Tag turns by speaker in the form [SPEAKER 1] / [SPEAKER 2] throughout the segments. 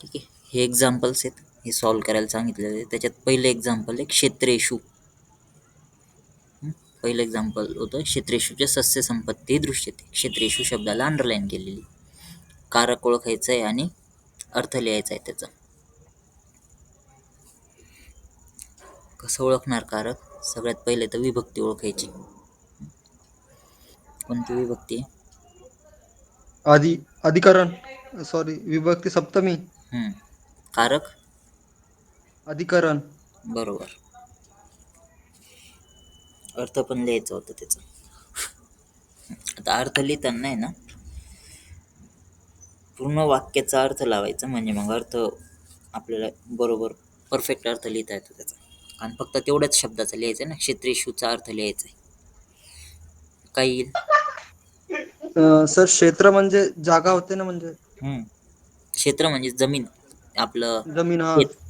[SPEAKER 1] ठीक आहे. हे एक्झाम्पल्स आहेत, हे सॉल्व करायला सांगितलेले आहे. त्याच्यात पहिलं एक्झाम्पल आहे क्षेत्रेषु. पहिलं एक्झाम्पल होतं क्षेत्रेषुच्या सस्य संपत्ती दृश्यते. क्षेत्रेषु शब्दाला अंडरलाईन केलेली. कारक ओळखायचं आहे आणि अर्थ लिहायचा आहे त्याचा. कसं ओळखणार कारक? सगळ्यात पहिले तर विभक्ती ओळखायची. कोणती विभक्ती?
[SPEAKER 2] अधिकरण, सॉरी, विभक्ती सप्तमी.
[SPEAKER 1] कारक
[SPEAKER 2] अधिकरण.
[SPEAKER 1] बरोबर. अर्थ पण लिहायचा होता त्याचा. आता अर्थ लिहिताना आहे ना, पूर्ण वाक्याचा अर्थ लावायचा, म्हणजे मग अर्थ आपल्याला बरोबर परफेक्ट अर्थ लिहिता येतो त्याचा. आणि फक्त तेवढ्याच शब्दाचा लिहायचा ना, क्षेत्रेषुचा अर्थ लिहायचा आहे. काय येईल?
[SPEAKER 2] सर क्षेत्र म्हणजे जागा होते ना, म्हणजे
[SPEAKER 1] क्षेत्र म्हणजे जमीन, आपलं
[SPEAKER 2] जमीन. हा.
[SPEAKER 1] शेत.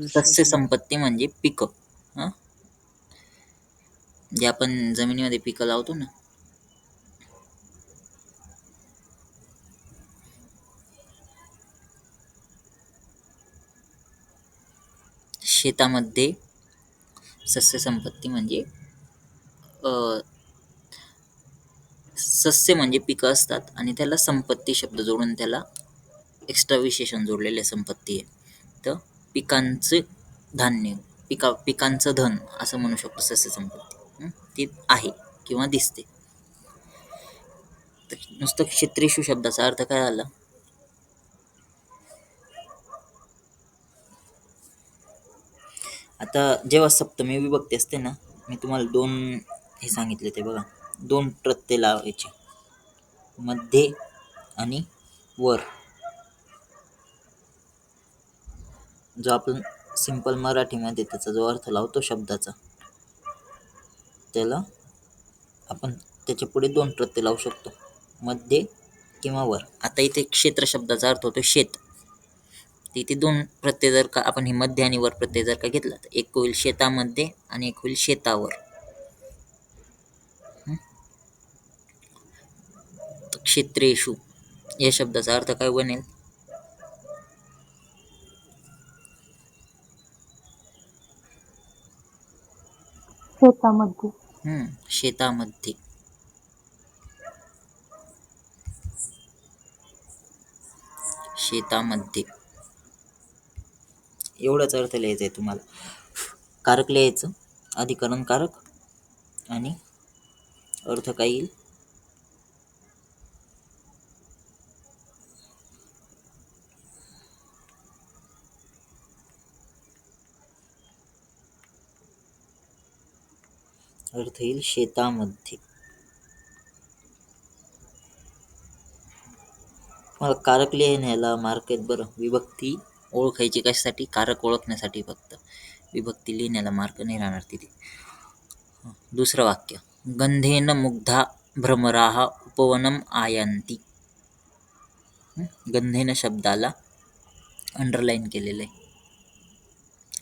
[SPEAKER 1] सस्य संपत्ती म्हणजे पिकं. जे आपण जमिनीमध्ये पिकं लावतो ना, शेतामध्ये सस्य संपत्ती म्हणजे सस्य म्हणजे पिकं असतात आणि त्याला संपत्ती शब्द जोडून त्याला एक्स्ट्रा विशेषण जोडलेले संपत्ती आहे. तर पिकांचे धान्य, पिकांचं धन असं म्हणू शकतो सस्य संपत्ती. ती आहे किंवा दिसते. तर नुसतं क्षेत्रेषु शब्दाचा अर्थ काय झाला? आता जेव्हा सप्तमी विभक्ती असते ना, मी तुम्हाला 2 हे सांगितले ते बघा, 2 प्रत्यय लावायचे, मध्ये आणि वर. जो आपण सिंपल मराठीमध्ये त्याचा जो अर्थ लावतो शब्दाचा, त्याला आपण त्याच्या पुढे 2 प्रत्यय लावू शकतो, मध्ये किंवा वर. आता इथे क्षेत्र शब्दाचा अर्थ होतो शेत. तिथे 2 प्रत्यय जर का आपण हे मध्ये आणि वर प्रत्यय जर का घेतला, तर एक होईल शेतामध्ये आणि एक होईल शेतावर. तर क्षेत्रेषु या शब्दाचा अर्थ काय बनेल?
[SPEAKER 3] शेतामध्ये.
[SPEAKER 1] शेतामध्ये. शेतामध्ये एवढाच अर्थ लिहायचा आहे तुम्हाला. कारक लिहायचं, अधिकरण कारक, आणि अर्थ काय येईल? अर्थ येईल शेतामध्ये. मला कारक लिहिण्याला मार्क आहेत बरं. विभक्ती ओळखायची कशासाठी? कारक ओळखण्यासाठी फक्त. विभक्ती लिहिण्याला मार्क नाही राहणार तिथे. दुसरं वाक्य, गंधेन मुग्धा भ्रमराः उपवनम आयान्ति. गंधेन शब्दाला अंडरलाईन केलेलं आहे.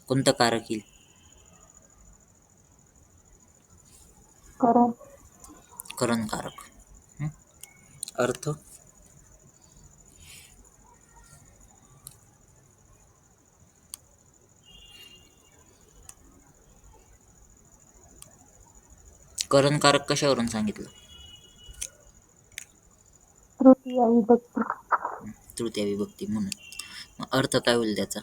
[SPEAKER 1] कोणतं कारक येईल?
[SPEAKER 3] करण.
[SPEAKER 1] करण कारक. अर्थ करण कारक कशावरून सांगितलं?
[SPEAKER 3] तृतीय विभक्ती.
[SPEAKER 1] तृतीय विभक्ती म्हणून. मग अर्थ काय होईल त्याचा?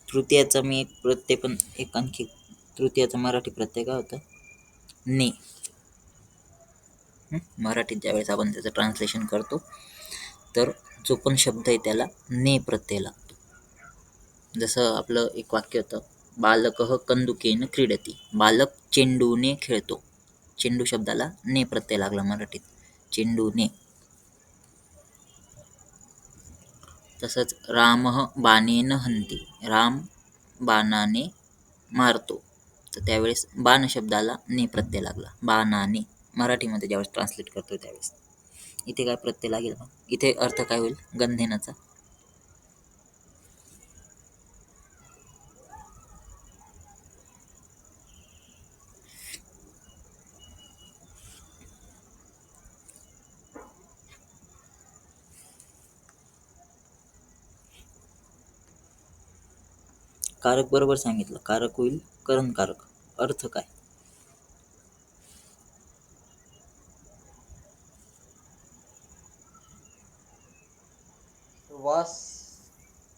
[SPEAKER 1] तृतीयाचा मी एक प्रत्यय पण एक आणखी तृतीयाचा मराठी प्रत्यय काय होता? ने. मराठीत ज्यावेळेस आपण त्याचं ट्रान्सलेशन करतो, तर जो पण शब्द आहे त्याला ने प्रत्यय लागतो. जसं आपलं एक वाक्य होतं, बालकः कंदुकेन क्रीडती. बालक चेंडूने खेळतो. चेंडू शब्दाला ने प्रत्यय लागला मराठीत, चेंडूने. तसंच रामः बाणेन हन्ति. राम बाणाने मारतो. तर त्यावेळेस बाण शब्दाला ने प्रत्यय लागला, बाणाने. मराठीमध्ये ज्यावेळेस ट्रान्सलेट करतो त्यावेळेस इथे काय प्रत्यय लागेल? मग इथे अर्थ काय होईल गंधेनाचा? कारक बरोबर सांगितलं. कारक होईल करणकारक. अर्थ काय?
[SPEAKER 2] वास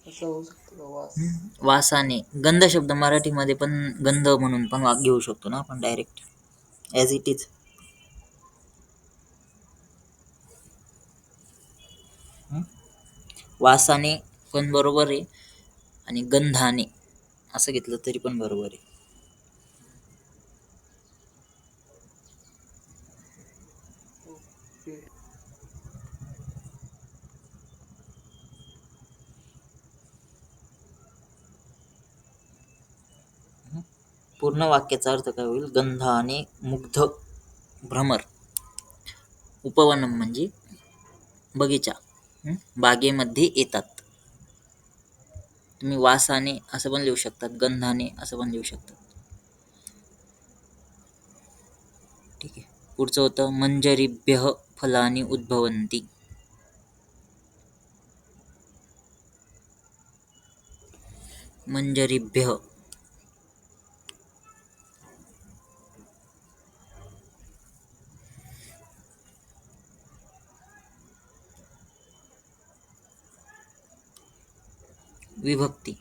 [SPEAKER 2] असं होऊ शकतं का? वास.
[SPEAKER 1] वासाने. गंध शब्द मराठीमध्ये पण गंध म्हणून पण घेऊ शकतो ना आपण डायरेक्ट ॲज इट इज. वासाने पण बरोबर आहे आणि गंधाने असं घेतलं तरी पण बरोबर आहे.
[SPEAKER 2] ओके.
[SPEAKER 1] पूर्ण वाक्याचा अर्थ काय होईल? गंधाने मुग्ध भ्रमर. उपवनम म्हणजे बगीचा. बागेमध्ये येतात. तुम्ही वासाने असं पण लिहू शकतात, गंधाने असं पण लिहू शकतात. ठीक आहे. पुढचं होतं मंजरीभ्यः फलानि उद्भवन्ति. मंजरीभ्यः विभक्ती.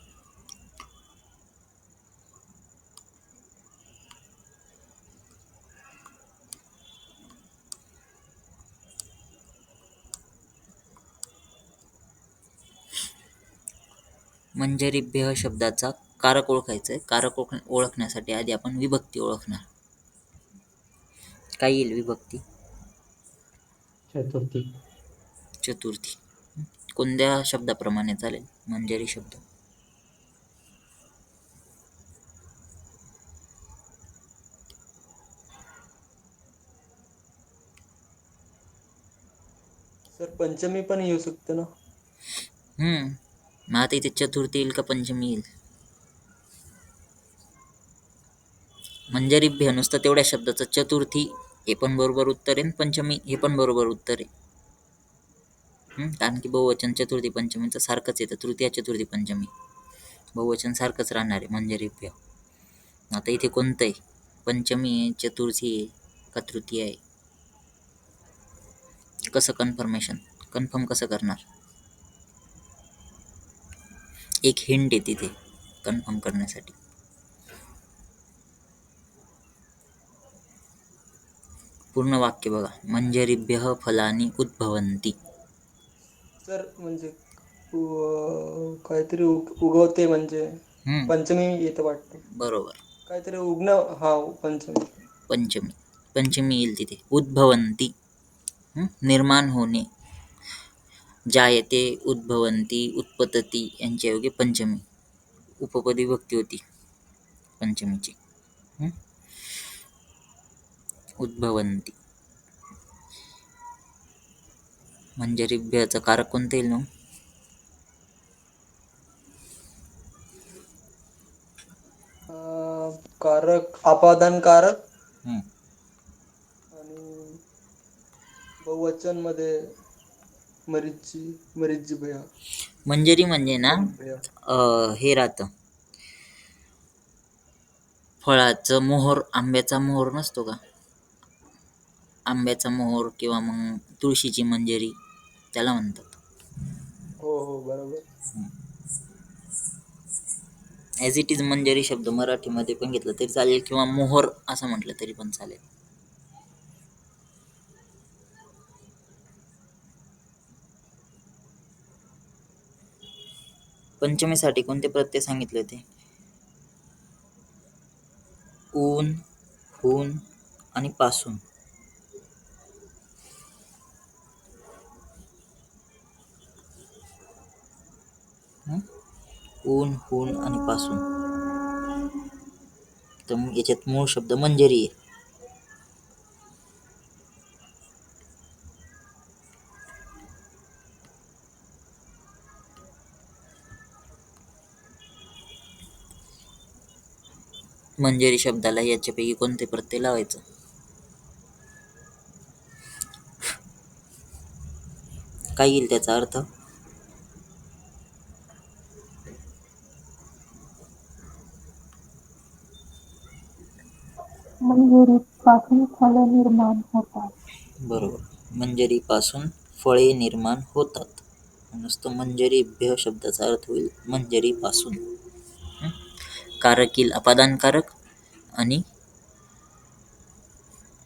[SPEAKER 1] मंजरीभ्यः शब्दाचा कारक ओळखायचा आहे. कारक ओळखण्यासाठी आधी आपण विभक्ती ओळखणार. काय येईल विभक्ती?
[SPEAKER 2] चतुर्थी.
[SPEAKER 1] चतुर्थी. कोणत्या शब्दाप्रमाणे चालेल मंजरी शब्द?
[SPEAKER 2] सर पंचमी पण येऊ शकते ना?
[SPEAKER 1] मग आता इथे चतुर्थी येईल का पंचमी येईल? मंजरीभ्य नुसतं तेवढ्या शब्दाचं चतुर्थी हे पण बरोबर उत्तर आहे, पंचमी हे पण बरोबर उत्तर आहे. कारण की बहुवचन चतुर्थी पंचमीचं सारखंच येतं. तृतीया चतुर्थी पंचमी बहुवचन सारखंच राहणार आहे मंजरीभ्य. आता इथे कोणतं आहे? पंचमी आहे, चतुर्थी आहे का तृतीय आहे? कसं कन्फर्म कसं करणार? एक हिंट आहे तिथे कन्फर्म करण्यासाठी. पूर्ण वाक्य बघा. मंजरीभ्यः फलानि उद्भवन्ति.
[SPEAKER 2] सर म्हणजे काहीतरी उगवते म्हणजे पंचमी येतं वाटतं.
[SPEAKER 1] बरोबर.
[SPEAKER 2] काहीतरी उगणं. हा, पंचमी.
[SPEAKER 1] पंचमी येईल तिथे. उद्भवन्ति निर्माण होणे. जायते, उद्भवन्ति, उत्पतती यांच्यायोगे पंचमी उपपदी विभक्ती होती पंचमीची. उद्भवन्ति. मंजरीभ्यचं कारक कोणतं येईल मग?
[SPEAKER 2] कारक अपादान कारक आणि बहुवचन मध्ये मरीची भया.
[SPEAKER 1] मंजरी म्हणजे ना हे राहतं फळाचं मोहर. आंब्याचा मोहर नसतो का? आंब्याचा मोहर किंवा मग तुळशीची मंजरी त्याला म्हणतात.
[SPEAKER 2] हो बरोबर.
[SPEAKER 1] ॲज इट इज मंजरी शब्द मराठीमध्ये पण घेतलं तरी चालेल किंवा मोहर असं म्हटलं तरी पण चालेल. पंचमीसाठी कोणते प्रत्यय सांगितले होते? ऊन, हून आणि पासून. ऊन, हून आणि पासून. तर याच्यात मूळ शब्द मंजरी आहे. मंजरी शब्दाला याच्यापैकी कोणते प्रत्यय लावायचं? काय येईल त्याचा अर्थ?
[SPEAKER 3] मंजिरीपासून फळे निर्माण होतात.
[SPEAKER 1] बरोबर. मंजरीपासून फळे निर्माण होतात. नुसतं मंजरीभ्य शब्दाचा अर्थ होईल मंजरीपासून. कारक येईल अपादानकारक आणि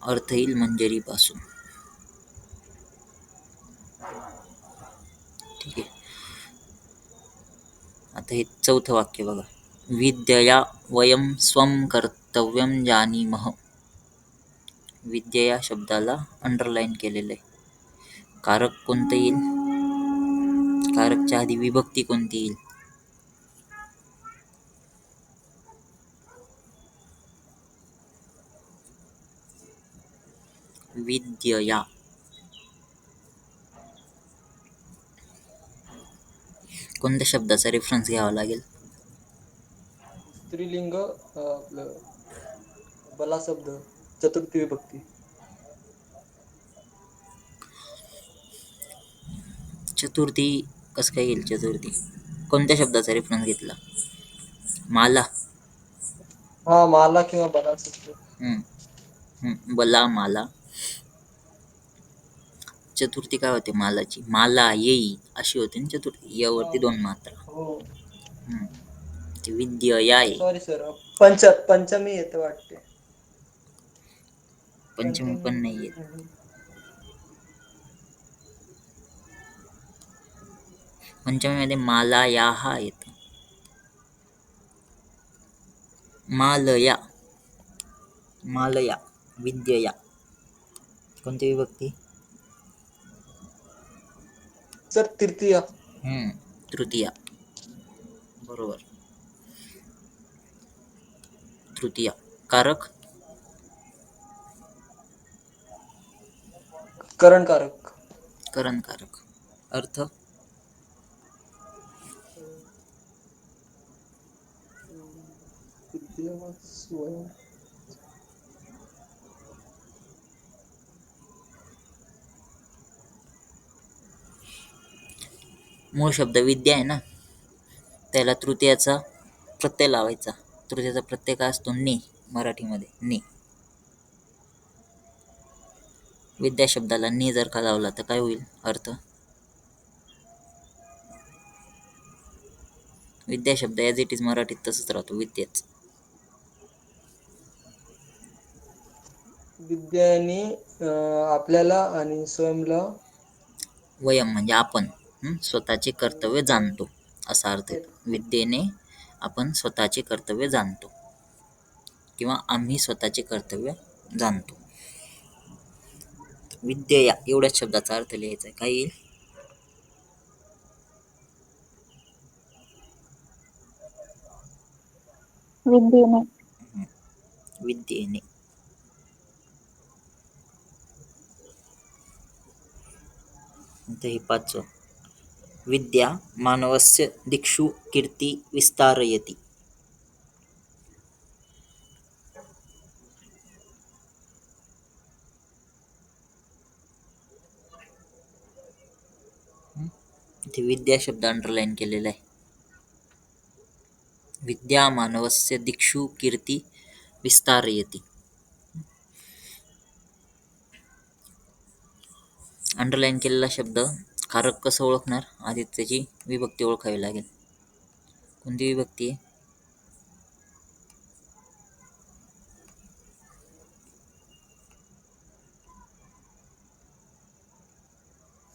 [SPEAKER 1] अर्थ येईल मंजरीपासून. ठीक आहे. आता हे चौथं वाक्य बघा. विद्यया वयं स्वं कर्तव्यं जानीमः. विद्यया शब्दाला अंडरलाईन केलेलं आहे. कारक कोणतं येईल? कारकच्या आधी विभक्ती कोणती येईल? विद्यया. कोणत्या शब्दाचा रेफरन्स घ्यावा लागेल?
[SPEAKER 2] स्त्रीलिंग आपलं बला शब्द चतुर्थी विभक्ती.
[SPEAKER 1] चतुर्थी कसं काय येईल? चतुर्थी कोणत्या शब्दाचा रेफरन्स घेतला? माला.
[SPEAKER 2] हा माला किंवा बला शब्द.
[SPEAKER 1] बला माला. चतुर्थी काय होते मालाची? माला येई अशी होते ना चतुर्थी. यावरती दोन मात्रा.
[SPEAKER 2] हो
[SPEAKER 1] ती विद्यया आहे.
[SPEAKER 2] सॉरी सर पंचमी येते वाटते.
[SPEAKER 1] पंचमी पण नाही येत. पंचमीमध्ये माला या हा येतो. मालया. मालया. विद्यया. कोणती विभक्ती?
[SPEAKER 2] सर तृतीय.
[SPEAKER 1] तृतीया. बरोबर. तृतीया. कारक?
[SPEAKER 2] करणकारक.
[SPEAKER 1] करणकारक. अर्थ? मूळ शब्द विद्या आहे ना, त्याला तृतीयाचा प्रत्यय लावायचा. तृतीयाचा प्रत्यय काय असतो? ने. मराठीमध्ये ने. विद्या शब्दाला ने जर का लावला तर काय होईल अर्थ? विद्या शब्द ॲज इट इज मराठीत तसंच राहतो, विद्याच.
[SPEAKER 2] विद्याने आपल्याला आणि स्वयंला
[SPEAKER 1] वयम म्हणजे आपण स्वतःचे कर्तव्य जाणतो असा अर्थ आहे. विद्येने आपण स्वतःचे कर्तव्य जाणतो किंवा आम्ही स्वतःचे कर्तव्य जाणतो. विद्यया एवढ्याच शब्दाचा अर्थ लिहायचा आहे. काय येईल?
[SPEAKER 3] विद्येने.
[SPEAKER 1] विद्येने. आता हे पाचवं. विद्या मानवस्य दिक्षु कीर्ती विस्तारयति. इथे विद्या शब्द अंडरलाईन केलेला आहे. विद्या मानवस्य दिक्षु कीर्ती विस्तारयति. अंडरलाईन केलेला शब्द कारक कसं ओळखणार? आधी त्याची विभक्ती ओळखावी लागेल. कोणती विभक्ती आहे?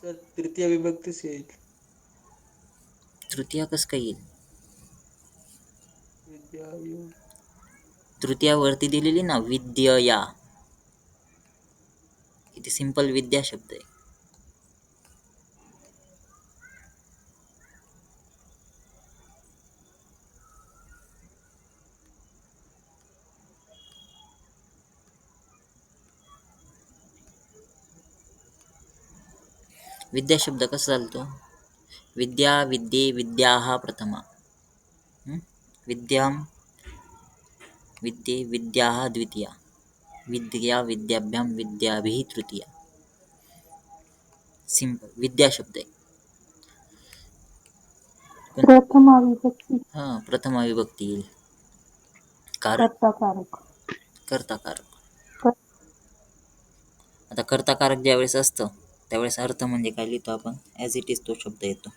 [SPEAKER 2] सर तृतीय विभक्तीच येईल.
[SPEAKER 1] तृतीया कसं काय येईल?
[SPEAKER 2] विद्या
[SPEAKER 1] तृतीयावरती दिलेली ना विद्यया. इथे सिंपल विद्या शब्द आहे. विद्या शब्द कसा चालतो? विद्या विद्ये विद्याः प्रथमा. विद्यां विद्ये विद्याः द्वितीया. विद्या विद्याभ्यां विद्याभिः तृतीया. सिंपल विद्या शब्द आहे.
[SPEAKER 3] प्रथमा विभक्ती.
[SPEAKER 1] प्रथमा विभक्ती येईल. कारक?
[SPEAKER 3] कर्ताकारक.
[SPEAKER 1] कर्ताकारक.
[SPEAKER 3] कर-
[SPEAKER 1] आता कर्ताकारक ज्यावेळेस असतं त्यावेळेस अर्थ म्हणजे काय लिहितो आपण, ॲज इट इज तो शब्द येतो.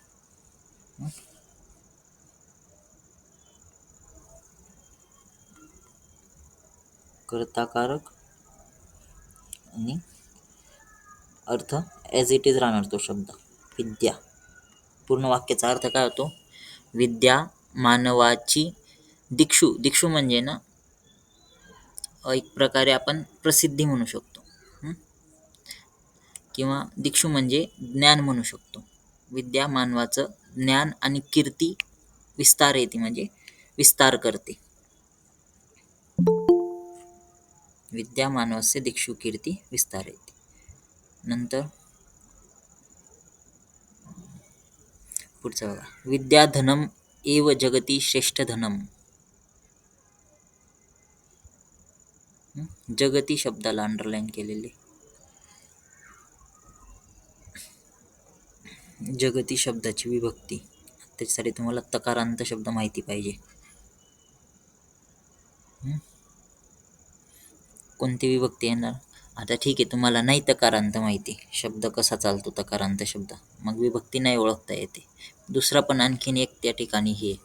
[SPEAKER 1] कर्ताकारक आणि अर्थ ॲज इट इज राहणार तो शब्द. विद्या, पूर्ण वाक्याचा अर्थ काय होतो, विद्या मानवाची दिक्षु. दिक्षु म्हणजे ना एक प्रकारे आपण प्रसिद्धी म्हणू शकतो. किंवा दिक्षु म्हणजे ज्ञान म्हणू शकतो. विद्या मानवाचं ज्ञान आणि कीर्ती विस्तार येते, म्हणजे विस्तार करते. विद्या मानवस्य दिक्षु कीर्ती विस्तार येते. नंतर पुढचं बघा, विद्या धनम एव जगती श्रेष्ठ धनम. जगती शब्दाला अंडरलाईन केलेले. जगती शब्दाची विभक्ती, त्याच्यासाठी तुम्हाला तकारांत शब्द माहिती पाहिजे. कोणती विभक्ती येणार? आता ठीक आहे, तुम्हाला नाही तकारांत माहिती, शब्द कसा चालतो तकारांत शब्द, मग विभक्ती नाही ओळखता येते. दुसरा पण आणखीन एक त्या ठिकाणी हे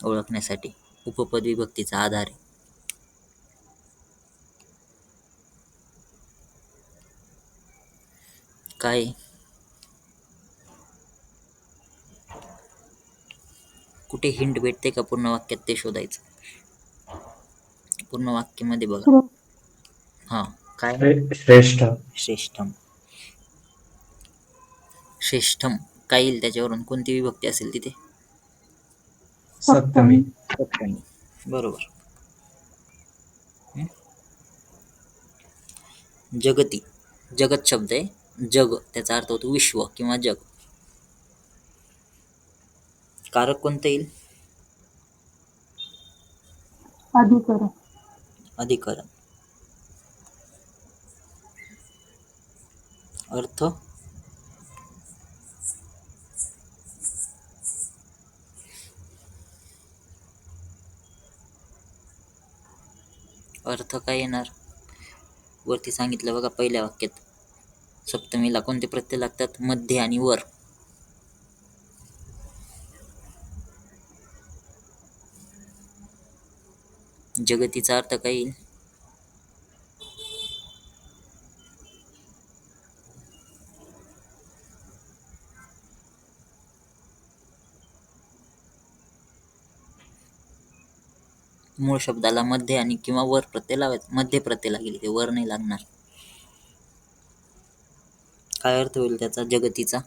[SPEAKER 1] ओळखण्यासाठी उपपद विभक्तीचा आधार आहे. काय? कुठे हिंट भेटते का पूर्ण वाक्यात ते शोधायचं. पूर्ण वाक्यामध्ये बघा.
[SPEAKER 3] श्रेष्ठ.
[SPEAKER 1] हा, काय?
[SPEAKER 2] श्रेष्ठ.
[SPEAKER 1] श्रेष्ठम. श्रेष्ठम काय येईल त्याच्यावरून, कोणती विभक्ती असेल तिथे?
[SPEAKER 2] सप्तमी.
[SPEAKER 1] सप्तमी, बरोबर. जगती, जगत शब्द आहे, जग त्याचा अर्थ होतो विश्व किंवा जग. कारक कोणतं येईल?
[SPEAKER 3] अधिकरण.
[SPEAKER 1] अधिकरण. अर्थ अर्थ काय येणार? वरती सांगितलं बघा पहिल्या वाक्यात, सप्तमीला कोणते प्रत्यय लागतात? मध्ये आणि वर. जगतीचा अर्थ काय येईल? मूळ शब्दाला मध्ये आणि किंवा वर प्रत्यय लावायचा. मध्ये प्रत्यय लागेल, ते वर नाही लागणार. काय अर्थ होईल त्याचा जगतीचा?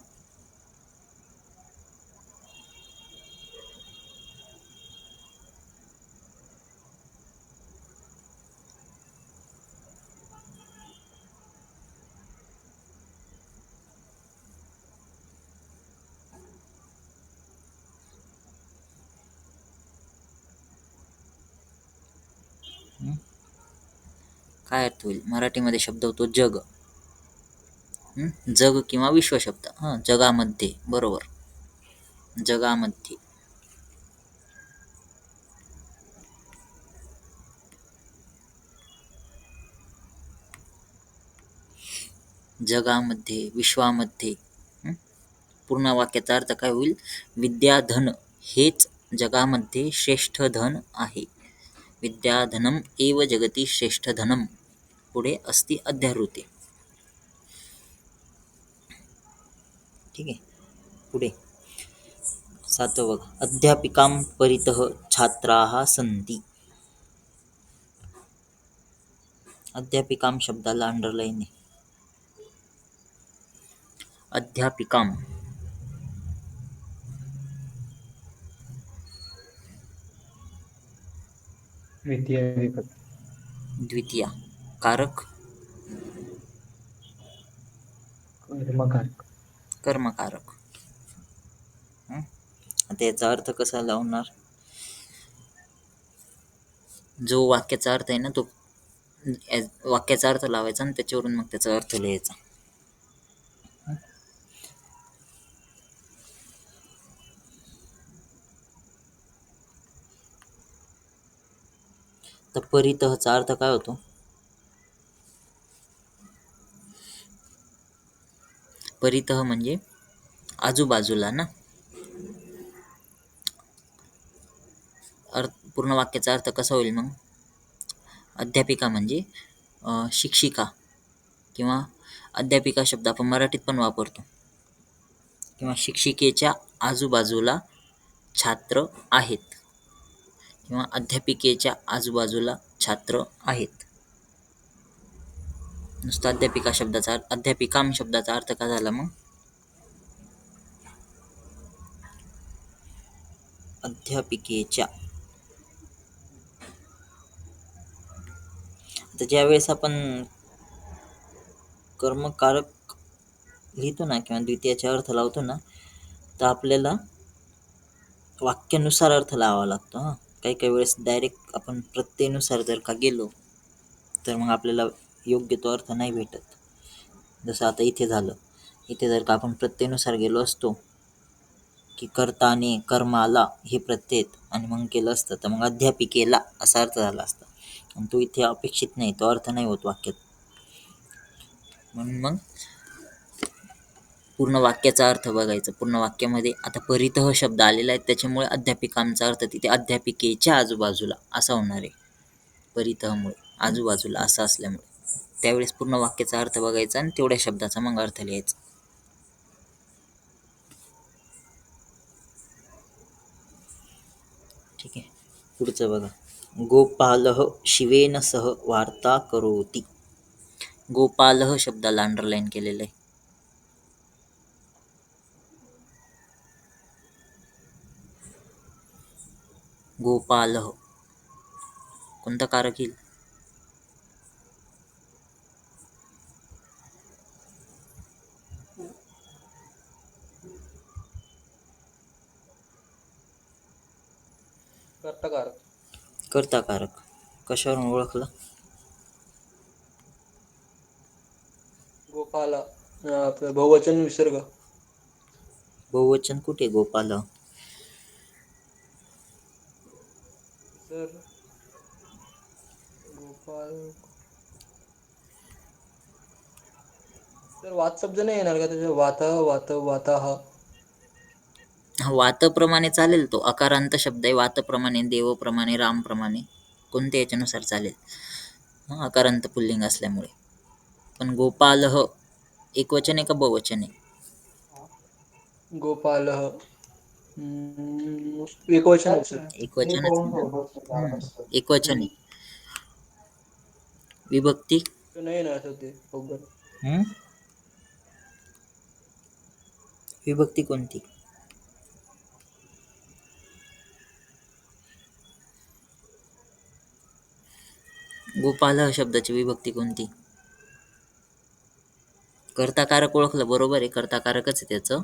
[SPEAKER 1] काय अर्थ होईल? मराठीमध्ये शब्द होतो जग. जग किंवा विश्व शब्द. जगामध्ये, बरोबर, जगामध्ये. जगामध्ये, विश्वामध्ये. पूर्ण वाक्याचा अर्थ काय होईल? विद्याधन हेच जगामध्ये श्रेष्ठ धन आहे. विद्याधनम एव जगती श्रेष्ठ धनम. पुढे असती अध्याहृती. ठीक आहे, पुढे 7 बघा, अध्यापिकां परितः छात्राः सन्ति. अध्यापिकां शब्दाला अंडरलाईन आहे. अध्यापिकां,
[SPEAKER 2] द्वितीय विभक्ती.
[SPEAKER 1] द्वितीया. कारक
[SPEAKER 2] कर्मकारक.
[SPEAKER 1] कर्मकारक. आता याचा अर्थ कसा लावणार? जो वाक्याचा अर्थ आहे ना, तो वाक्याचा अर्थ लावायचा आणि त्याच्यावरून मग त्याचा अर्थ लिहायचा. तर परितःचा अर्थ काय होतो? परितः म्हणजे आजूबाजूला ना. पूर्ण वाक्याचा अर्थ कसा होईल मग? अध्यापिका म्हणजे शिक्षिका किंवा अध्यापिका शब्द आपण मराठीत पण वापरतो. किंवा शिक्षिकेच्या आजूबाजूला छात्र आहेत किंवा अध्यापिकेच्या आजूबाजूला छात्र आहेत. नुसता अध्यापिका शब्दाचा अध्यापिकाम शब्दाचा अर्थ काय झाला मग? अध्यापिकेच्या. आता ज्यावेळेस आपण कर्मकारक लिहितो ना किंवा द्वितीयाचा अर्थ लावतो ना, तर आपल्याला वाक्यानुसार अर्थ लावावा लागतो. काही काही वेळेस डायरेक्ट आपण प्रत्ययानुसार जर का गेलो तर मग आपल्याला योग्य तो अर्थ नाही भेटत. जसं आता इथे झालं. इथे जर का आपण प्रत्ययानुसार गेलो असतो की कर्ताने कर्माला हे प्रत्यय आणि मग केलं असतं तर मग अध्यापिकेला असा अर्थ झाला असता. आणि तो इथे अपेक्षित नाही, तो अर्थ नाही होत वाक्यात. म्हणून मग पूर्ण वाक्याचा अर्थ बघायचा. पूर्ण वाक्यामध्ये आता परितः शब्द आलेला आहे त्याच्यामुळे अध्यापिकांचा अर्थ तिथे अध्यापिकेच्या आजूबाजूला असा होणार आहे. परितःमुळे आजूबाजूला असं असल्यामुळे त्यावेळेस पूर्ण वाक्याचा अर्थ बघायचा आणि तेवढ्या शब्दाचा मग अर्थ लिहायचा. ठीक आहे, पुढचं बघा. गोपालः शिवेन सह वार्ता करोति. गोपालः शब्दाला अंडरलाईन केलेलं आहे. गोपालः कोणता कारक येईल? कर्ता कारक. कशावरून ओळखलं?
[SPEAKER 2] गोपाल आपलं बहुवचन विसर्ग.
[SPEAKER 1] बहुवचन कुठे गोपाल?
[SPEAKER 2] तर गोपाल तर वात शब्द नाही येणार का त्याच्या? वाताह.
[SPEAKER 1] वातप्रमाणे चालेल, तो अकारांत शब्द आहे. वातप्रमाणे, देवप्रमाणे, रामप्रमाणे कोणत्या याच्यानुसार चालेल. अकारांत पुल्लिंग असल्यामुळे. पण गोपालः एकवचन आहे का बहुवचन आहे?
[SPEAKER 2] गोपालः एकवचन असेल.
[SPEAKER 1] एकवचनच. एकवचन आहे. विभक्ती
[SPEAKER 2] नाही ना असं ते
[SPEAKER 1] विभक्ती कोणती? गोपालः शब्दाची विभक्ती कोणती? कर्ताकारक ओळखलं, बरोबर आहे, कर्ताकारकच आहे त्याचं.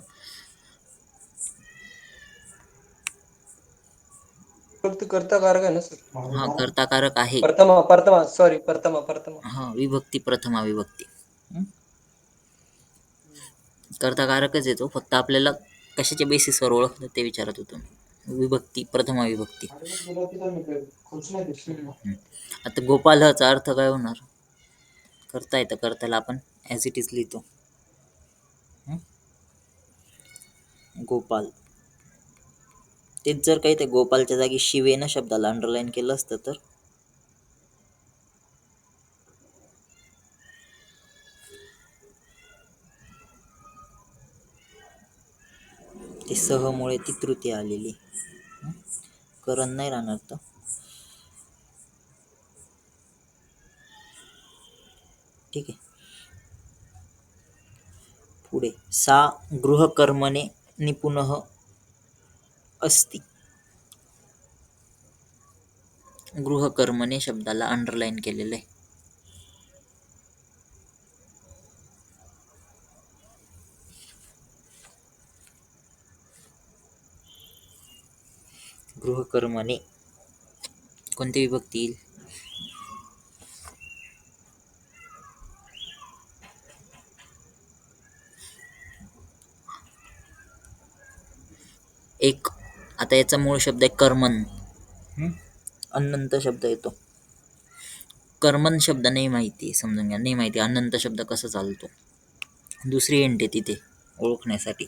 [SPEAKER 2] फक्त कर्ताकारक आहे ना सर?
[SPEAKER 1] हा, कर्ताकारक आहे.
[SPEAKER 2] प्रथमा.
[SPEAKER 1] हा, विभक्ती प्रथमा विभक्ती. कर्ताकारकच येतो, फक्त आपल्याला कशाच्या बेसिसवर ओळखलं ते विचारत होतो. विभक्ती प्रथमा विभक्ती. आता गोपालचा अर्थ काय होणार? करता येतं, कर्त्याला आपण ॲज इट इज लिहितो. गोपाल. तेच जर काही ते गोपालच्या जागी शिवेन शब्दाला अंडरलाईन केलं असतं तर ते सहमुळे ती तृतीय आलेली. करण नाही राहणार तर. ठीक आहे, पुढे. सा गृहकर्मणे निपुणः अस्ति. गृहकर्मणे शब्दाला अंडरलाईन केलेलं आहे. गृहकर्मणे कोणती विभक्ती येईल? एक. आता याचा मूळ शब्द आहे कर्मन. अन्नंत शब्द येतो. कर्मन शब्द नाही माहिती, समजून घ्या, नाही माहिती अनंत शब्द कसा चालतो. दुसरी एंट आहे तिथे ओळखण्यासाठी,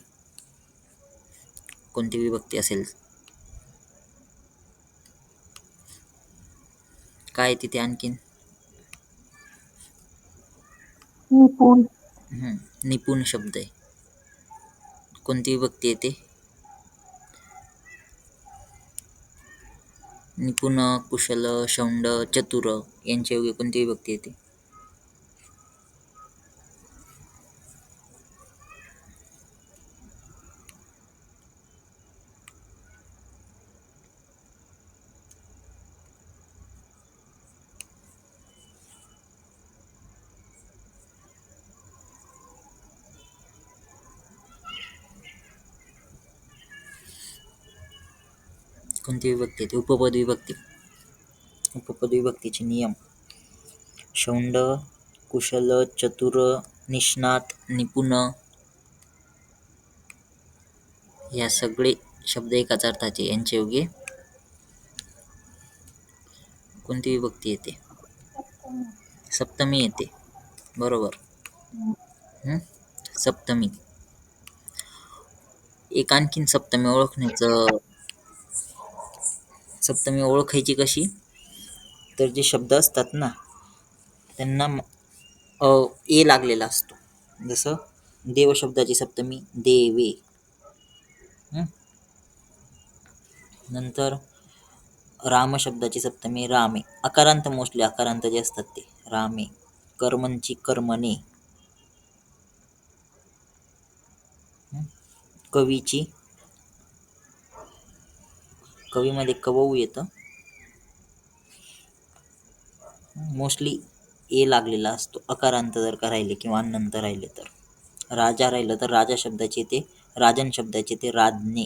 [SPEAKER 1] कोणती विभक्ती असेल. काय तिथे आणखीन?
[SPEAKER 3] निपुण,
[SPEAKER 1] निपुण शब्द आहे. कोणती विभक्ती येते? निपुण, कुशल, शौंड, चतुर यांच्या योगी कोणती विभक्ती येते? कोणती विभक्ती येते? उपपद विभक्ती. उपपद विभक्तीचे नियम: शौंड, कुशल, चतुर, निष्णात, निपुण या सगळे शब्द एकाच अर्थाचे. यांच्या योगी कोणती विभक्ती येते? सप्तमी येते. बरोबर. सप्तमी. एक आणखीन सप्तमी ओळखायची कशी? तर जे शब्द असतात ना त्यांना ए लागलेला असतो. जसं देव शब्दाची सप्तमी देवे. नंतर राम शब्दाची सप्तमी रामे. अकारांत, मोस्टली अकारांत जे असतात ते रामे. कर्मणची कर्मणे. कवीची, कवीमध्ये कवऊ येतं. मोस्टली ए लागलेला असतो अकारांत जर का राहिले किंवा अनंत राहिले तर. राजा राहिलं तर राजा शब्दाचे ते राजन शब्दाचे ते राजने.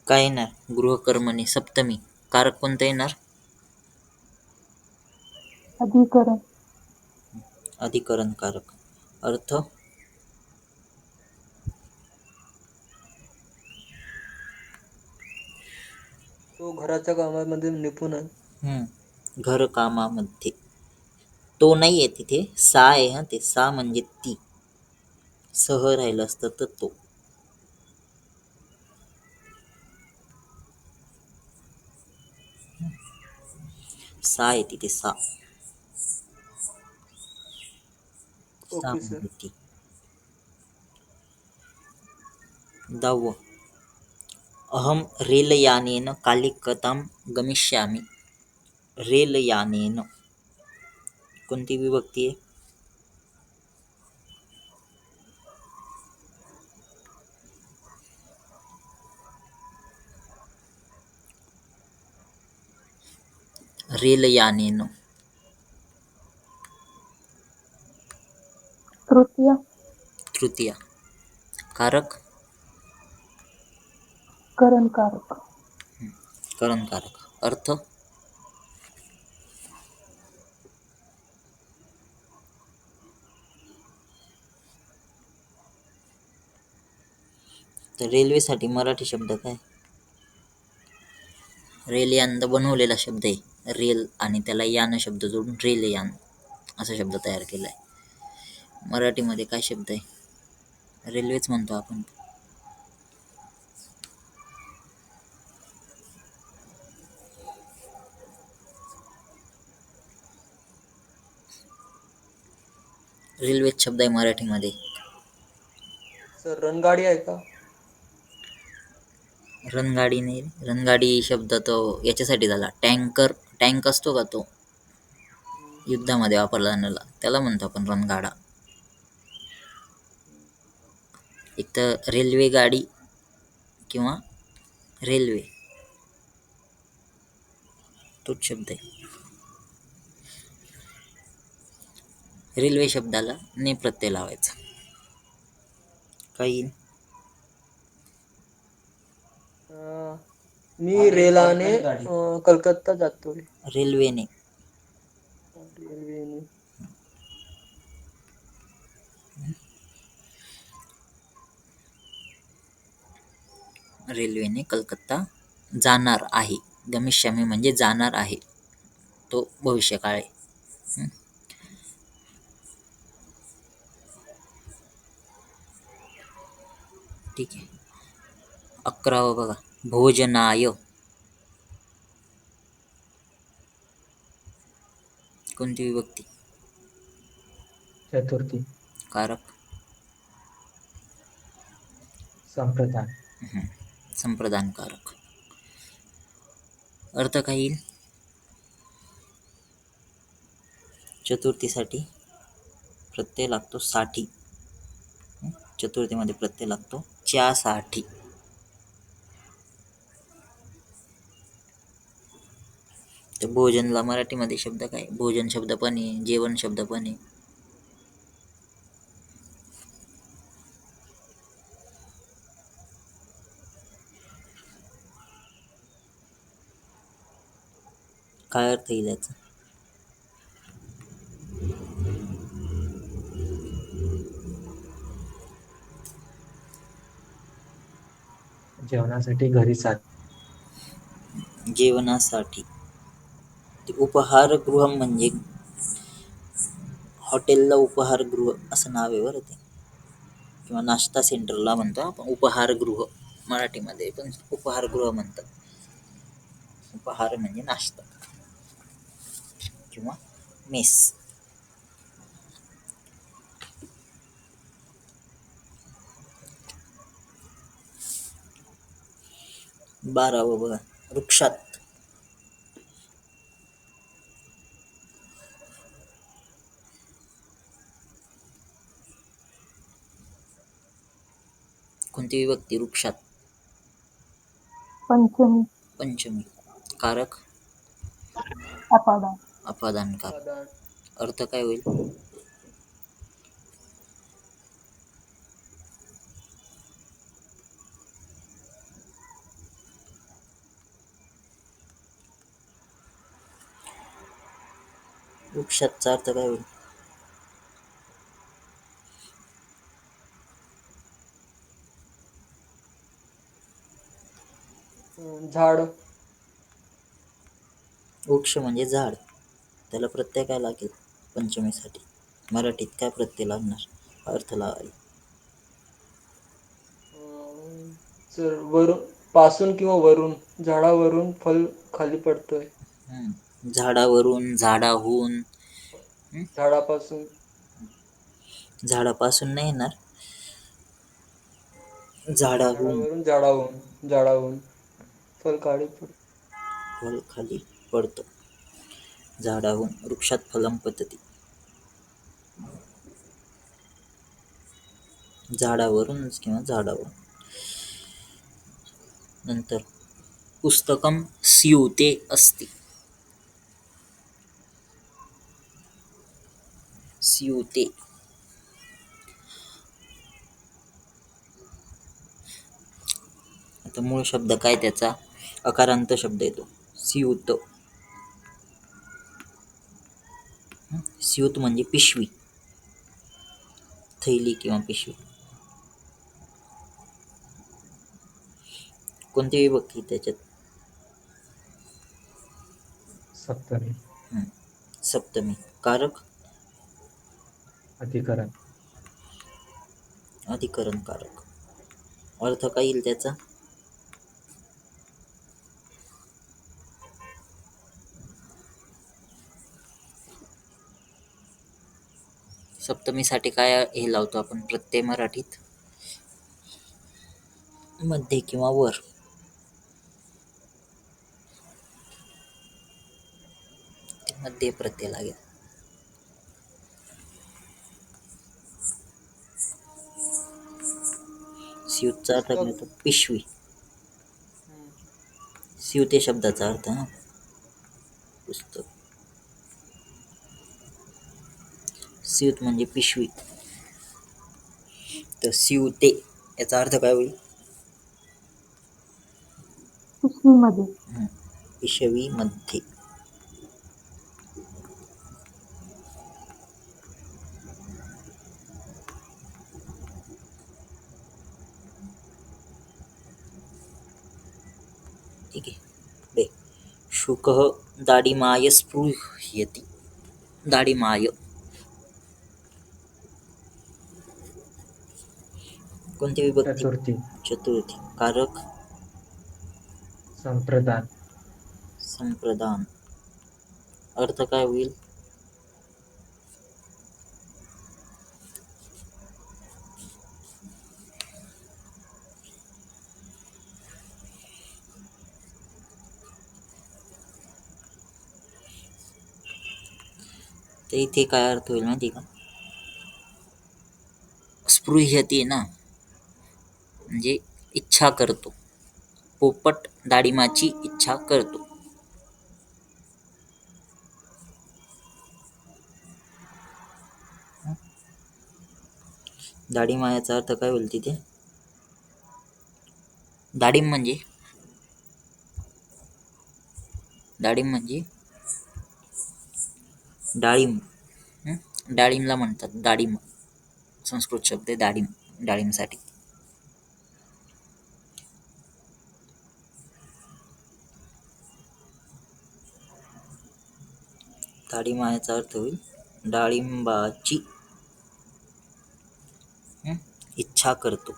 [SPEAKER 1] काय येणार? गृहकर्मणी सप्तमी. कारक कोणतं येणार?
[SPEAKER 3] अधिकरण,
[SPEAKER 1] अधिकरण कारक. अर्थ
[SPEAKER 2] तो घराच्या कामामध्ये निपुण आहे.
[SPEAKER 1] घरकामामध्ये. तो नाही आहे तिथे, सा आहे. हा, ते सा म्हणजे ती. सह राहिलं असतं तर तो. सा आहे तिथे, सा. सा
[SPEAKER 2] ओके सर.
[SPEAKER 1] म्हणजे ती. 10. अहम रेलयानेन कालिकतां गमिष्यामि. रेलयानेन कोणती विभक्ती आहे? रेलयानेन.
[SPEAKER 3] तृतीय,
[SPEAKER 1] तृतीया. कारक
[SPEAKER 3] करणकारक,
[SPEAKER 1] करणकारक. अर्थ तर रेल्वेसाठी मराठी शब्द काय? रेलयान बनवलेला शब्द आहे रेल, आणि त्याला यान शब्द जोडून रेलयान असा शब्द तयार केला आहे. मराठीमध्ये काय शब्द आहे? रेल्वेच म्हणतो आपण. रेल्वेच शब्द आहे मराठीमध्ये.
[SPEAKER 2] सर रणगाडी आहे का?
[SPEAKER 1] रणगाडी नाही. रणगाडी शब्द तो याच्यासाठी झाला, टँकर. टँक असतो का तो युद्धामध्ये वापरला जाणारा, त्याला म्हणतो आपण रणगाडा. एक तर रेल्वे गाडी किंवा रेल्वे तोच शब्द आहे. रेल्वे शब्दाला ने प्रत्यय लावायचा. काही
[SPEAKER 2] मी रेलाने कलकत्ता जातो.
[SPEAKER 1] रेल्वेने.
[SPEAKER 2] रेल्वेने.
[SPEAKER 1] रेल्वेने कलकत्ता जाणार आहे. गमिष्यामी म्हणजे जाणार आहे, तो भविष्यकाळ आहे. हं? ठीक आहे. 11वा बघा, भोजनाय. कोणती विभक्ती?
[SPEAKER 2] चतुर्थी.
[SPEAKER 1] कारक.
[SPEAKER 2] संप्रदान.
[SPEAKER 1] संप्रदानकारक. अर्थ काय येईल चतुर्थीसाठी? प्रत्यय लागतो साठी. चतुर्थीमध्ये प्रत्यय लागतो च्यासाठी. तर भोजनला मराठीमध्ये शब्द काय? भोजन शब्द पण आहे, जेवण शब्द पण आहे. काय अर्थ येईल याचा?
[SPEAKER 2] जेवणासाठी घरी चाल.
[SPEAKER 1] जेवणासाठी. ते उपहारगृह म्हणजे हॉटेलला उपहारगृह असं नाव आहे बरं ते, किंवा नाश्ता सेंटरला म्हणतो आपण उपहारगृह मराठीमध्ये, पण उपहारगृह म्हणतात. उपहार म्हणजे नाश्ता किंवा मेस. बारावं बघा, वृक्षात. कोणती विभक्ती वृक्षात?
[SPEAKER 3] पंचमी.
[SPEAKER 1] पंचमी. कारक.
[SPEAKER 3] अपादान.
[SPEAKER 1] अपादानकारक.
[SPEAKER 2] अपादान.
[SPEAKER 1] अर्थ काय होईल? वृक्षातचा अर्थ काय होईल?
[SPEAKER 2] झाड.
[SPEAKER 1] वृक्ष म्हणजे झाड. त्याला प्रत्यय काय लागेल पंचमीसाठी? मराठीत काय प्रत्यय लागणार? अर्थ लावायला.
[SPEAKER 2] वरून, पासून किंवा वरून. झाडावरून फल खाली पडतोय.
[SPEAKER 1] झाडावरून, झाडाहून.
[SPEAKER 2] झाडापासून.
[SPEAKER 1] झाडापासून नाही येणार, झाडाहून
[SPEAKER 2] झाडावरून, झाडाहून फल खाली पडतो.
[SPEAKER 1] फल खाली पडतं. झाडाहून. वृक्षात फलम पतती. झाडावरूनच किंवा झाडावरून. नंतर पुस्तकं स्यूते अस्ति. स्यूते. आता मूळ शब्द काय त्याचा? अकारांत शब्द येतो स्यूत. स्यूत म्हणजे पिशवी, थैली किंवा पिशवी. कोणती विभक्ती त्याच्यात?
[SPEAKER 2] सप्तमी.
[SPEAKER 1] सप्तमी. कारक.
[SPEAKER 2] अधिकरण.
[SPEAKER 1] अधिकरणकारक. अर्थ काय येईल त्याचा? सप्तमीसाठी काय हे लावतो आपण प्रत्यय मराठीत? मध्ये किंवा वर. मध्ये प्रत्यय लागेल. स्यूतचा अर्थ काय होतो? पिशवी. स्यूते शब्दाचा अर्थ ना पुस्तक. स्यूत म्हणजे पिशवी. तर स्यूते याचा अर्थ काय होईल?
[SPEAKER 3] पिशवीमध्ये.
[SPEAKER 1] पिशवीमध्ये. ठीक आहे. पुढे शुकः दाडिमाय स्पृह्यति. दाडिमाय कोणती विभक्ती?
[SPEAKER 2] चतुर्थी.
[SPEAKER 1] चतुर्थी. कारक
[SPEAKER 2] संप्रदान.
[SPEAKER 1] संप्रदान. अर्थ काय होईल? तर इथे काय अर्थ होईल माहिती का? स्पृह्यते ना, म्हणजे इच्छा करतो. पोपट दाडिमाची इच्छा करतो. दाडिमा याचा अर्थ काय होईल तिथे? दाडिम म्हणजे डाळिंब. डाळिंबला म्हणतात दाडिम. संस्कृत शब्द आहे दाडिम, डाळिंबसाठी. दाडिमा याचा अर्थ होईल डाळिंबाची इच्छा करतो.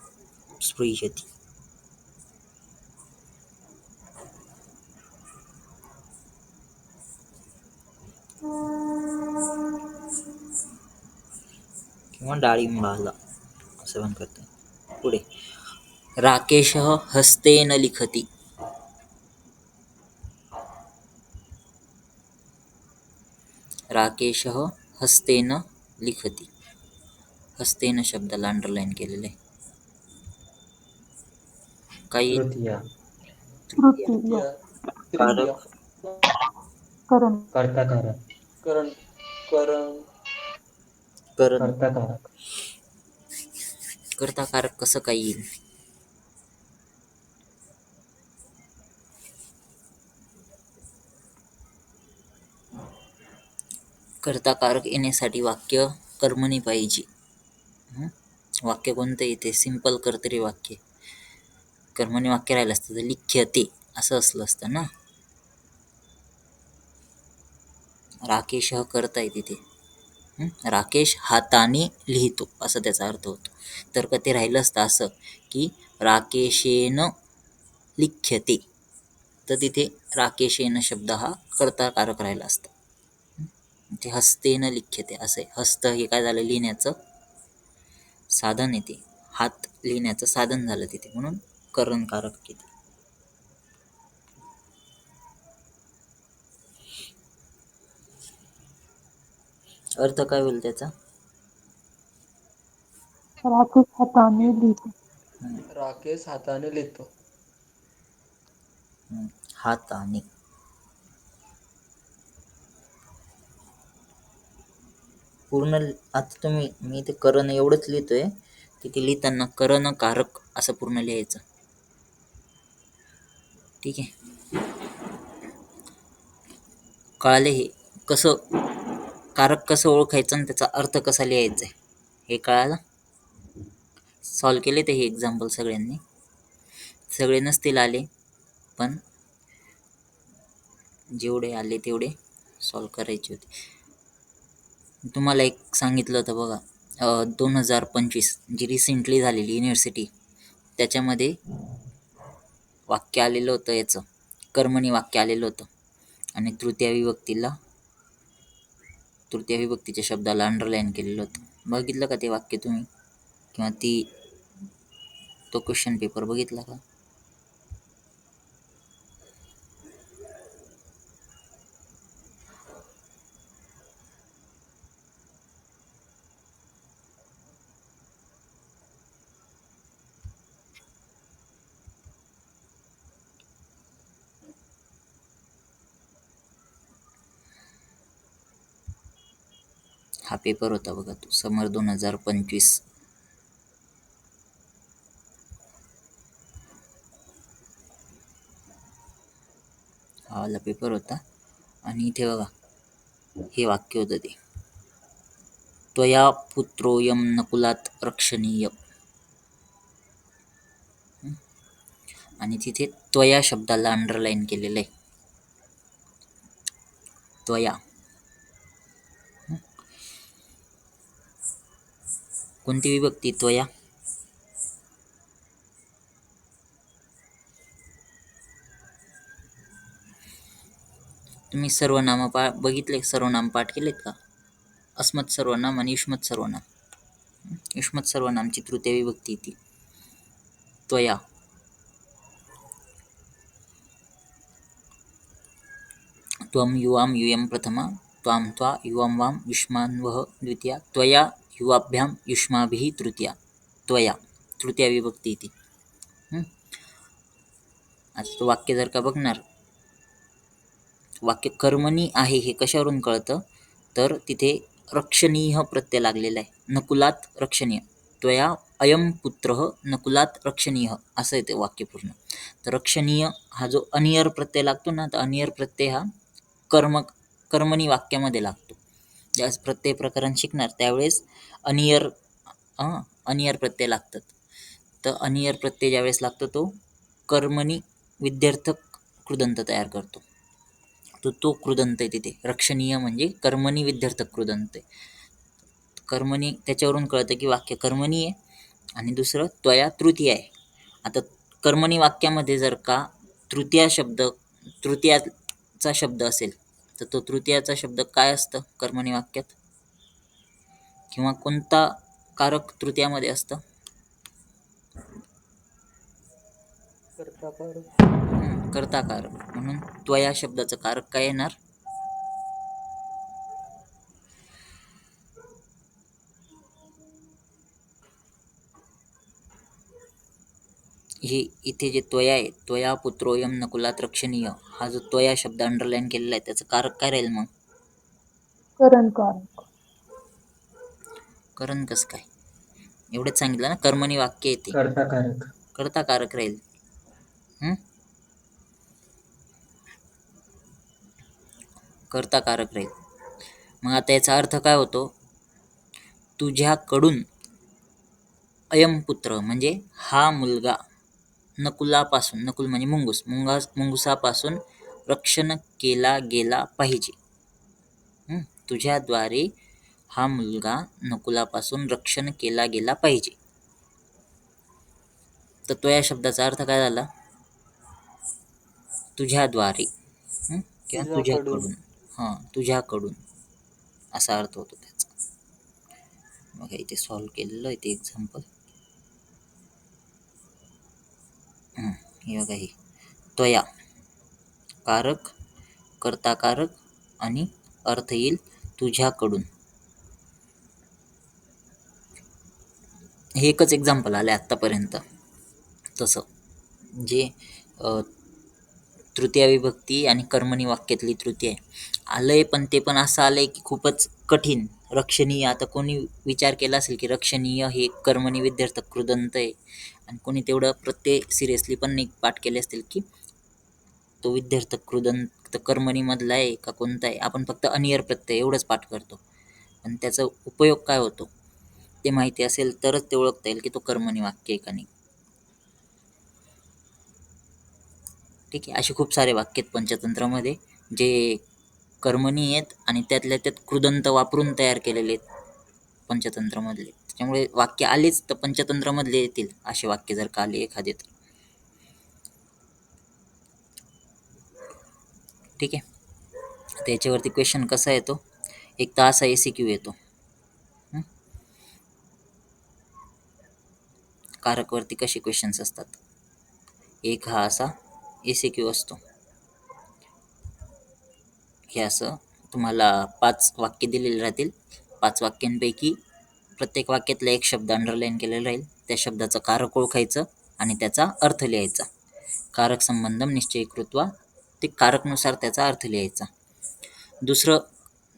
[SPEAKER 1] स्पृह्यति. किंवा डाळिंबाला असं पण करतो. पुढे राकेशः हस्तेन लिखति. राकेशः हस्तेन लिखति. हस्तेन शब्दाला अंडरलाईन केलेलं आहे. काही
[SPEAKER 2] तृतीया.
[SPEAKER 3] तृतीय.
[SPEAKER 1] कारक
[SPEAKER 3] करण.
[SPEAKER 2] कर्ताकारक.
[SPEAKER 1] करण
[SPEAKER 2] कर्ताकारक.
[SPEAKER 1] कर्ताकारक कसं काय येईल? कर्ताकारक येण्यासाठी वाक्य कर्मणी पाहिजे. वाक्य कोणतं येते? सिंपल कर्तरी वाक्य. कर्मणी वाक्य राहिलं असतं तर लिख्यते असं असलं असतं ना. राकेश करता आहे तिथे. राकेश हाताने लिहितो असं त्याचा अर्थ होतो. तर का ते राहिलं असतं असं की राकेशेन लिख्यते, तर तिथे राकेशेन शब्द हा कर्ताकारक राहिला असता. ते हस्तेन लिख्यते असे. हस्त हे काय झालं? लिहिण्याचं साधन येते. हात लिहिण्याचं साधन झालं तिथे, म्हणून करणकारक येते. अर्थ काय होईल त्याचा?
[SPEAKER 3] राकेश हाताने लिहितो.
[SPEAKER 2] राकेश हाताने लिहितो.
[SPEAKER 1] हाताने. पूर्ण आता तुम्ही, मी ते करण एवढंच लिहितोय, तिथे लिहिताना करणकारक असं पूर्ण लिहायचं. ठीक आहे. कळाले? हे कसं कारक कसं ओळखायचं आणि त्याचा अर्थ कसा लिहायचा आहे हे कळालं? सॉल्व केले ते हे एक्झाम्पल सगळ्यांनी. सगळे नसतील आले, पण जेवढे आले तेवढे सॉल्व करायचे होते. तुम्हाला एक सांगितलं होतं बघा, 2025 जी रिसेंटली झालेली युनिव्हर्सिटी, त्याच्यामध्ये वाक्य आलेलं होतं याचं, कर्मणी वाक्य आलेलं होतं आणि तृतीय विभक्तीच्या शब्दाला अंडरलाईन केलेलं होतं. बघितलं का ते वाक्य तुम्ही? किंवा तो क्वेश्चन पेपर बघितला का? हा पेपर होता बघा तो, समर 2025. हा वाला पेपर होता. आणि इथे बघा हे वाक्य होतं ते, त्वया पुत्रोऽयं नकुलात् रक्षणीय. आणि तिथे त्वया शब्दाला अंडरलाईन केलेलं आहे. त्वया. कोणती विभक्ती? त्वया. तुम्ही सर्वनाम बघितले, सर्वनाम पाठ केलेत का? अस्मत् सर्वनाम आणि युष्मत सर्वनाम. युष्मत सर्वनामची तृतीय विभक्ती ती त्वया. त्वं युवां यूयं प्रथमा, त्वां त्वा युवां वां युष्मान्वः द्वितीया, त्वया युवाभ्यां युष्माभिः तृतीया. त्वया तृतीया विभक्ती ती. आता तो वाक्य जर का बघणार, वाक्य कर्मणी आहे हे कशावरून कळतं, तर तिथे रक्षणीय प्रत्यय लागलेला आहे. नकुलात रक्षणीय. त्वया अयं पुत्रः नकुलात रक्षणीय असं येते वाक्य पूर्ण. तर रक्षणीय हा जो अनियर प्रत्यय लागतो ना, तर अनियर प्रत्यय हा कर्मणी वाक्यामध्ये लागतो. ज्यावेळेस प्रत्यय प्रकरण शिकणार त्यावेळेस अनियर प्रत्यय लागतात. तर अनियर प्रत्यय ज्यावेळेस लागतो तो कर्मणी विध्यर्थक कृदंत तयार करतो. तो कृदंत आहे तिथे. रक्षणीय म्हणजे कर्मणी विध्यर्थक कृदंत आहे. कर्मणी त्याच्यावरून कळतं की वाक्य कर्मणी आहे. आणि दुसरं त्वया तृतीय आहे. आता कर्मणी वाक्यामध्ये जर का तृतीयाचा शब्द असेल तर तो तृतीयाचा शब्द काय असतं कर्मणी वाक्यात, किंवा कोणता कारक तृतीयामध्ये असतं? कर्ता कारक. म्हणून त्वया शब्दाचं कारक काय येणार? हे इथे जे त्वया आहे, त्वया पुत्रोयम नकुलात रक्षणीय, हा जो त्वया शब्द अंडरलाईन केलेला आहे त्याचं कारक काय राहील मग?
[SPEAKER 3] करणकारक.
[SPEAKER 1] करण कसं काय? एवढंच सांगितलं ना, कर्मणी वाक्य येते.
[SPEAKER 2] कर्ताकारक.
[SPEAKER 1] कर्ता कारक राहील. कर्ता कारक राहील. मग आता याचा अर्थ काय होतो? तुझ्याकडून अयम पुत्र म्हणजे हा मुलगा नकुलापासून, नकुल म्हणजे मुंगुसापासून रक्षण केला गेला पाहिजे. तुझ्याद्वारे हा मुलगा नकुलापासून रक्षण केला गेला पाहिजे. तर तो या शब्दाचा अर्थ काय झाला? तुझ्याद्वारे किंवा तुझ्याकडून. तुझ्याकडून असा अर्थ होतो त्याचा. बघा इथे सॉल्व केलेलं आहे ते एक्झाम्पल. हे बघा, हे त्वया कारक, कर्ता कारक आणि अर्थ येईल तुझ्याकडून. हे एकच एक्झाम्पल आले आत्तापर्यंत. तसं जे तृतीय विभक्ती आणि कर्मणी वाक्यातली तृतीय आलंय, पण ते पण असं आलंय की खूपच कठीण. रक्षणीय, आता कोणी विचार केला असेल की रक्षणीय हे कर्मणी विध्यर्थक कृदंत आहे, आणि कोणी तेवढं प्रत्यय सिरियसली पण नाही पाठ केले असतील की तो विध्यर्थक कृदंत कर्मणी मधला आहे का कोणता आहे. आपण फक्त अनियर प्रत्यय एवढंच पाठ करतो, पण त्याचा उपयोग काय होतो ते माहिती असेल तरच ते ओळखता येईल की तो कर्मणी वाक्य आहे का नाही. ठीक आहे. असे खूप सारे वाक्य आहेत पंचतंत्रामध्ये जे कर्मणी आहेत आणि त्यातल्या त्यात कृदंत वापरून तयार केलेले आहेत पंचतंत्रामधले. त्याच्यामुळे वाक्य आलेच तर पंचतंत्रामधले येतील असे वाक्य जर का आले एखादे तर. ठीक आहे. त्याच्यावरती क्वेश्चन कसा येतो? एक तर असा ACQ येतो. कारकवरती कसे क्वेश्चन्स असतात? एक हा असा ACQ असतो. हे असं तुम्हाला 5 वाक्य दिलेले राहतील. 5 वाक्यांपैकी प्रत्येक वाक्यातला एक शब्द अंडरलाईन केलेला राहील. त्या शब्दाचं कारक ओळखायचं आणि त्याचा अर्थ लिहायचा. कारक संबंधम निश्चय कृत्वा ते कारकनुसार त्याचा अर्थ लिहायचा.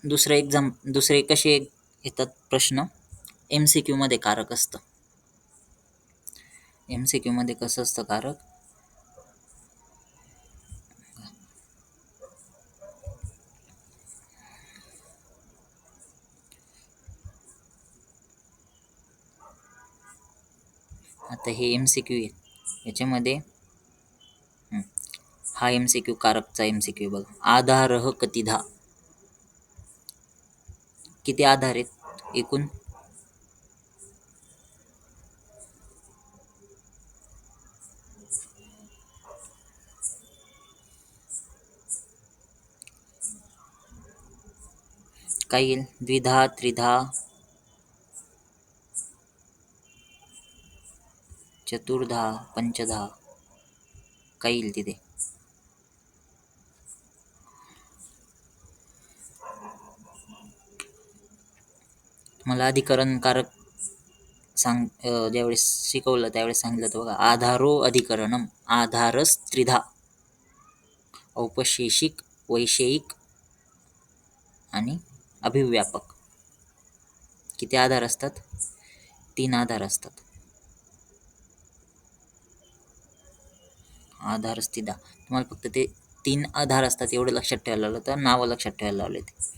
[SPEAKER 1] दुसरे कसे येतात प्रश्न? MCQ मध्ये कारक असतं. MCQ मध्ये कसं असतं कारक? आता हे MCQ आहे. याच्यामध्ये हा MCQ कारकचा MCQ बघा. आधारः कतिधा, किती आधार आहेत एकूण? काय येईल? द्विधा, त्रिधा, चतुर्धा, पंचधा, काय येईल तिथे? मला अधिकरण कारक ज्यावेळेस शिकवलं त्यावेळेस सांगितलं होतं बघा. आधारो अधिकरणम, आधारस त्रिधा, औपशेषिक, वैषयिक आणि अभिव्यापक. किती आधार असतात? 3 आधार असतात. आधारस त्रिधा. तुम्हाला फक्त ते 3 आधार असतात एवढं लक्षात ठेवायला लावलं, तर नावं लक्षात ठेवायला लावले ते.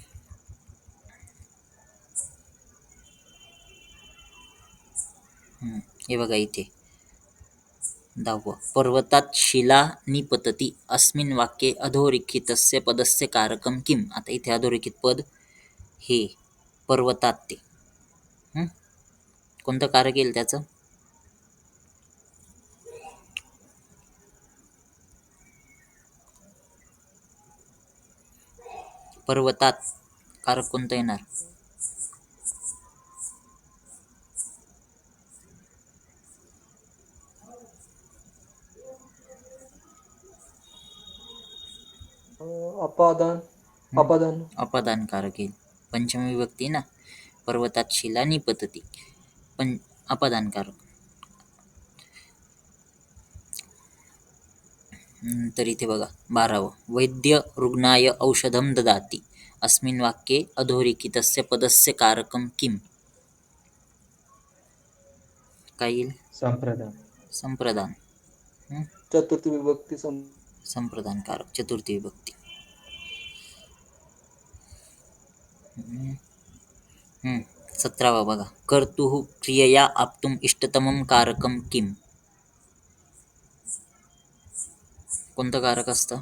[SPEAKER 1] हे बघा इथे 10. पर्वतात शिला निपतती अस्मिन् वाक्ये अधोरेखितस्य पदस्य कारकं किम. आता इथे अधोरेखित पद हे पर्वतात ते कोणतं कारक येईल त्याचं? पर्वतात कारक कोणतं येणार?
[SPEAKER 2] अपादान. अपादान.
[SPEAKER 1] अपादान कारक येईल. पंचमी विभक्ती ना. पर्वतात शिला निपतती, पण अपादान कारक. तर इथे बघा 12. वैद्य रुग्णाय औषधं ददाति अस्मिन् वाक्ये अधोरेखितस्य पदस्य कारकं किम. काय येईल?
[SPEAKER 2] संप्रदान.
[SPEAKER 1] संप्रदान.
[SPEAKER 2] चतुर्थी विभक्ती
[SPEAKER 1] संप्रदान कारक, चतुर्थी विभक्ती. 17 बघा. कर्तुः क्रियया आप्तुम् इष्टतमं कारकं किम. कोणतं कारक असतं?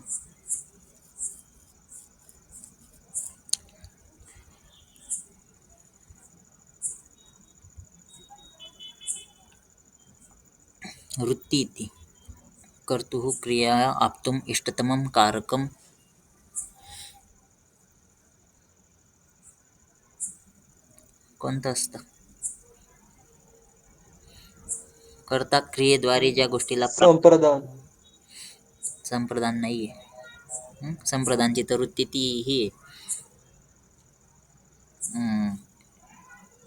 [SPEAKER 1] वृत्ती इति. कर्तुः क्रियया आप्तुम् इष्टतमं कारकं कोणतं असतं? कर्ता क्रियेद्वारे ज्या गोष्टीला
[SPEAKER 2] संप्रदान.
[SPEAKER 1] संप्रदान नाहीये. संप्रदानची तर वृत्ती ती ही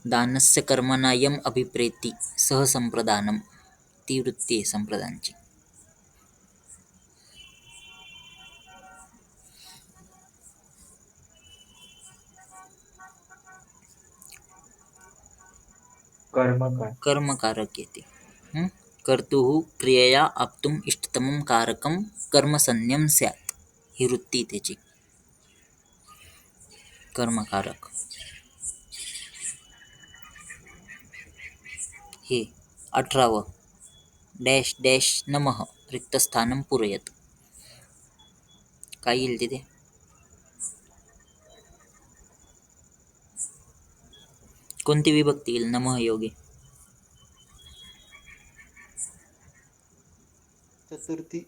[SPEAKER 1] दानस्य कर्मणा यम अभिप्रेती सह संप्रदानम, ती वृत्ती आहे संप्रदानची. कर्मकारक येते. कर्तुः क्रियया आप्तुम् इष्टतमं कारकं कर्मसन्न्यं स्यात्, ही वृत्ती त्याची. कर्मकारक हे 18. डॅश डॅश नमः रिक्तस्थानं पूरयत. काय येईल तिथे? कोणती विभक्ती येईल नमः योगे?
[SPEAKER 2] चतुर्थी.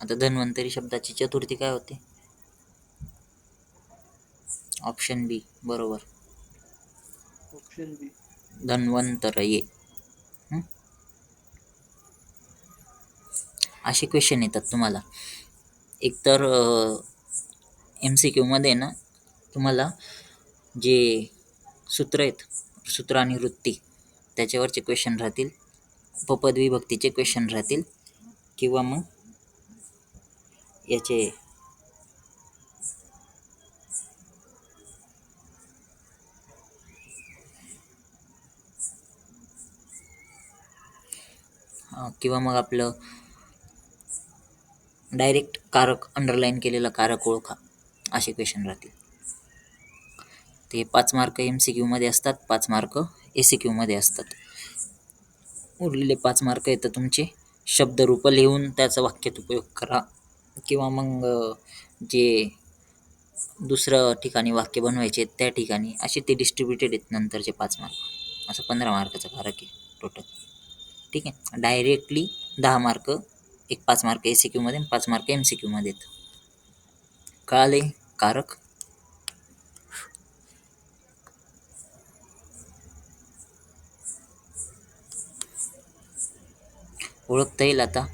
[SPEAKER 1] आता धन्वंतरी शब्दाची चतुर्थी काय होते? ऑप्शन बी बरोबर.
[SPEAKER 2] ऑप्शन बी.
[SPEAKER 1] धन्वंतरये. असे क्वेश्चन येतात तुम्हाला. एकतर MCQ मध्ये ना तुम्हाला जे सूत्र आहेत, सूत्र आणि वृत्ती त्याच्यावरचे क्वेश्चन राहतील, उपपद विभक्तीचे क्वेश्चन राहतील, किंवा मग याचे किंवा मग आपलं डायरेक्ट कारक, अंडरलाईन केलेलं कारक ओळखा, असे क्वेश्चन राहतील. ते 5 मार्क MCQ मध्ये असतात, 5 मार्क ACQ मध्ये असतात. उरलेले 5 मार्क येतं तुमचे शब्दरूप लिहून त्याचा वाक्यात उपयोग करा. किंवा मग जे दुसरं ठिकाणी वाक्य बनवायचे आहेत त्या ठिकाणी असे ते डिस्ट्रीब्युटेड आहेत नंतरचे 5 मार्क. असं 15 मार्काचा फरक आहे टोटल. ठीक आहे. डायरेक्टली 10 मार्क, एक 5 मार्क ACQ मध्ये आणि 5 मार्क MCQ मध्ये आहेत. कळाले कारक? ओळखता येईल आता